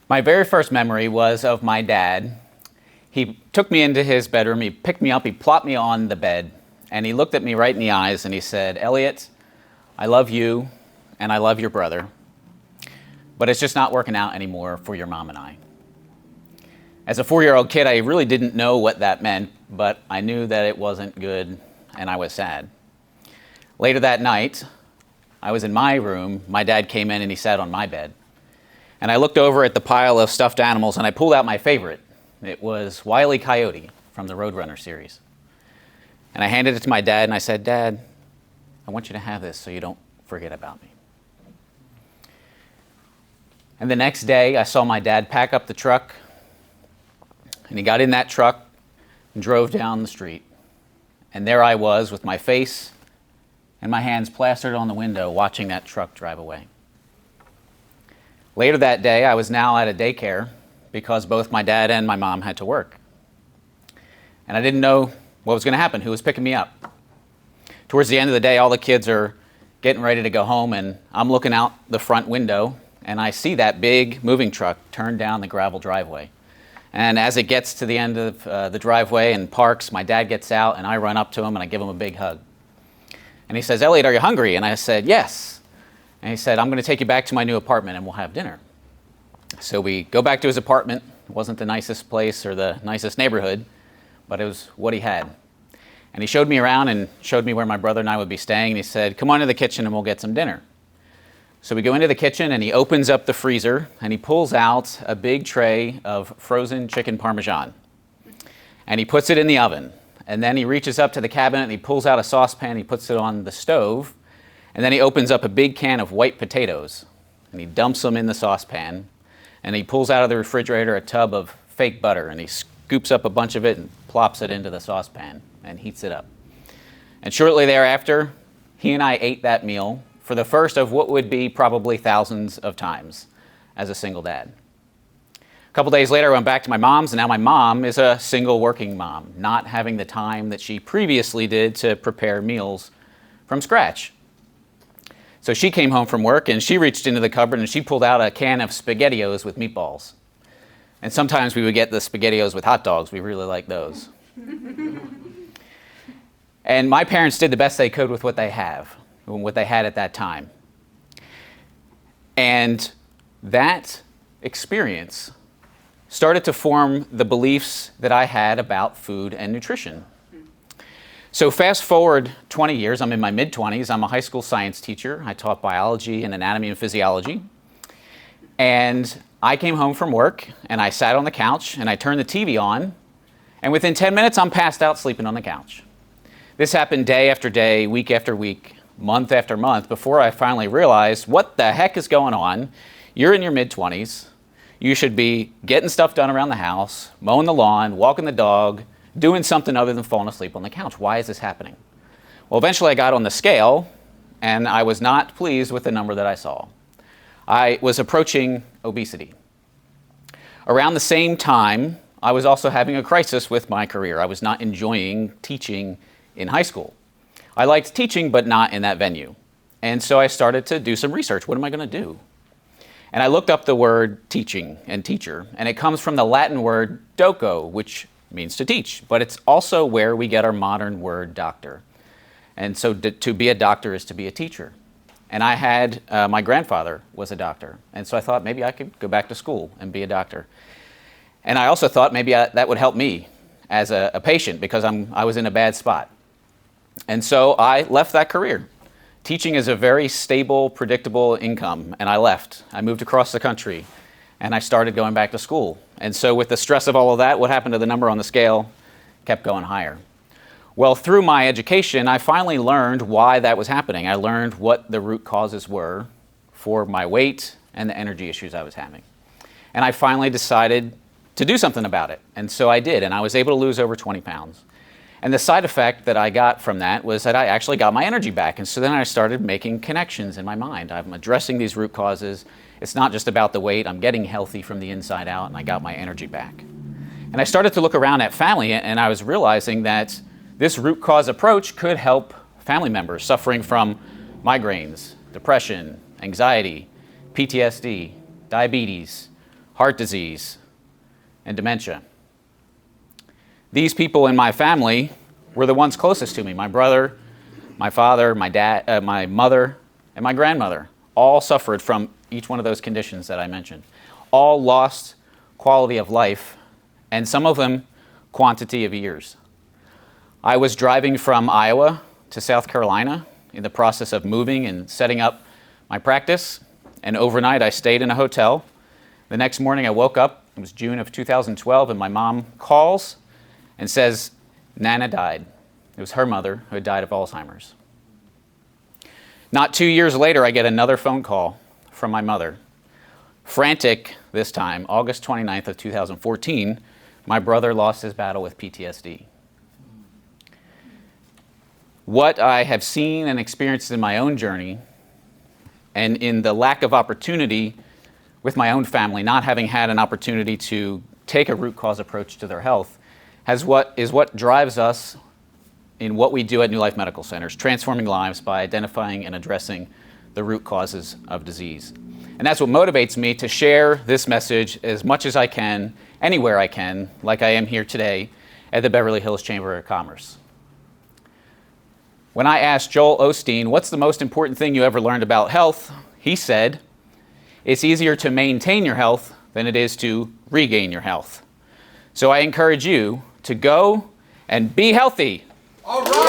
My very first memory was of my dad. He took me into his bedroom, he picked me up, he plopped me on the bed, and he looked at me right in the eyes and he said, "Elliot, I love you and I love your brother, but it's just not working out anymore for your mom and I." As a 4-year-old kid, I really didn't know what that meant, but I knew that it wasn't good and I was sad. Later that night, I was in my room, my dad came in and he sat on my bed. And I looked over at the pile of stuffed animals and I pulled out my favorite. It was Wile E. Coyote from the Roadrunner series. And I handed it to my dad and I said, "Dad, I want you to have this so you don't forget about me." And the next day I saw my dad pack up the truck and he got in that truck and drove down the street. And there I was with my face and my hands plastered on the window watching that truck drive away. Later that day, I was now at a daycare because both my dad and my mom had to work. And I didn't know what was going to happen, who was picking me up. Towards the end of the day, all the kids are getting ready to go home, and I'm looking out the front window, and I see that big moving truck turn down the gravel driveway. And as it gets to the end of the driveway and parks, my dad gets out, and I run up to him, and I give him a big hug. And he says, "Elliot, are you hungry?" And I said, "Yes." And he said, "I'm going to take you back to my new apartment and we'll have dinner." So we go back to his apartment. It wasn't the nicest place or the nicest neighborhood, but it was what he had. And he showed me around and showed me where my brother and I would be staying. And he said, "Come on to the kitchen and we'll get some dinner." So we go into the kitchen and he opens up the freezer and he pulls out a big tray of frozen chicken Parmesan. And he puts it in the oven. And then he reaches up to the cabinet and he pulls out a saucepan, he puts it on the stove. And then he opens up a big can of white potatoes and he dumps them in the saucepan. And he pulls out of the refrigerator a tub of fake butter and he scoops up a bunch of it and plops it into the saucepan and heats it up. And shortly thereafter, he and I ate that meal for the first of what would be probably thousands of times as a single dad. A couple days later, I went back to my mom's, and now my mom is a single working mom, not having the time that she previously did to prepare meals from scratch. So she came home from work and she reached into the cupboard and she pulled out a can of SpaghettiOs with meatballs. And sometimes we would get the SpaghettiOs with hot dogs. We really like those. And my parents did the best they could with what they had at that time. And that experience started to form the beliefs that I had about food and nutrition. So fast forward 20 years, I'm in my mid-20s, I'm a high school science teacher. I taught biology and anatomy and physiology. And I came home from work and I sat on the couch and I turned the TV on, and within 10 minutes I'm passed out sleeping on the couch. This happened day after day, week after week, month after month, before I finally realized, what the heck is going on? You're in your mid-20s, you should be getting stuff done around the house, mowing the lawn, walking the dog, doing something other than falling asleep on the couch. Why is this happening? Well, eventually I got on the scale and I was not pleased with the number that I saw. I was approaching obesity. Around the same time, I was also having a crisis with my career. I was not enjoying teaching in high school. I liked teaching, but not in that venue. And so I started to do some research. What am I going to do? And I looked up the word teaching and teacher, and it comes from the Latin word doco, which means to teach, but it's also where we get our modern word doctor. And so to be a doctor is to be a teacher. And I had, my grandfather was a doctor, and so I thought maybe I could go back to school and be a doctor. And I also thought maybe that would help me as a patient, because I was in a bad spot. And so I left that career. Teaching is a very stable, predictable income, and I left. I moved across the country, and I started going back to school. And so with the stress of all of that, what happened to the number on the scale? Kept going higher. Well, through my education, I finally learned why that was happening. I learned what the root causes were for my weight and the energy issues I was having. And I finally decided to do something about it. And so I did, and I was able to lose over 20 pounds. And the side effect that I got from that was that I actually got my energy back. And so then I started making connections in my mind. I'm addressing these root causes. It's not just about the weight. I'm getting healthy from the inside out, and I got my energy back. And I started to look around at family, and I was realizing that this root cause approach could help family members suffering from migraines, depression, anxiety, PTSD, diabetes, heart disease, and dementia. These people in my family were the ones closest to me. My brother, my father, my dad, my mother, and my grandmother all suffered from each one of those conditions that I mentioned. All lost quality of life, and some of them quantity of years. I was driving from Iowa to South Carolina in the process of moving and setting up my practice, and overnight I stayed in a hotel. The next morning I woke up, it was June of 2012, and my mom calls and says, Nana died. It was her mother who had died of Alzheimer's. Not 2 years later, I get another phone call from my mother. Frantic this time, August 29th of 2014, my brother lost his battle with PTSD. What I have seen and experienced in my own journey, and in the lack of opportunity with my own family, not having had an opportunity to take a root cause approach to their health, is what drives us in what we do at New Life Medical Centers, transforming lives by identifying and addressing the root causes of disease. And that's what motivates me to share this message as much as I can, anywhere I can, like I am here today at the Beverly Hills Chamber of Commerce. When I asked Joel Osteen, what's the most important thing you ever learned about health? He said, it's easier to maintain your health than it is to regain your health. So I encourage you to go and be healthy. All right.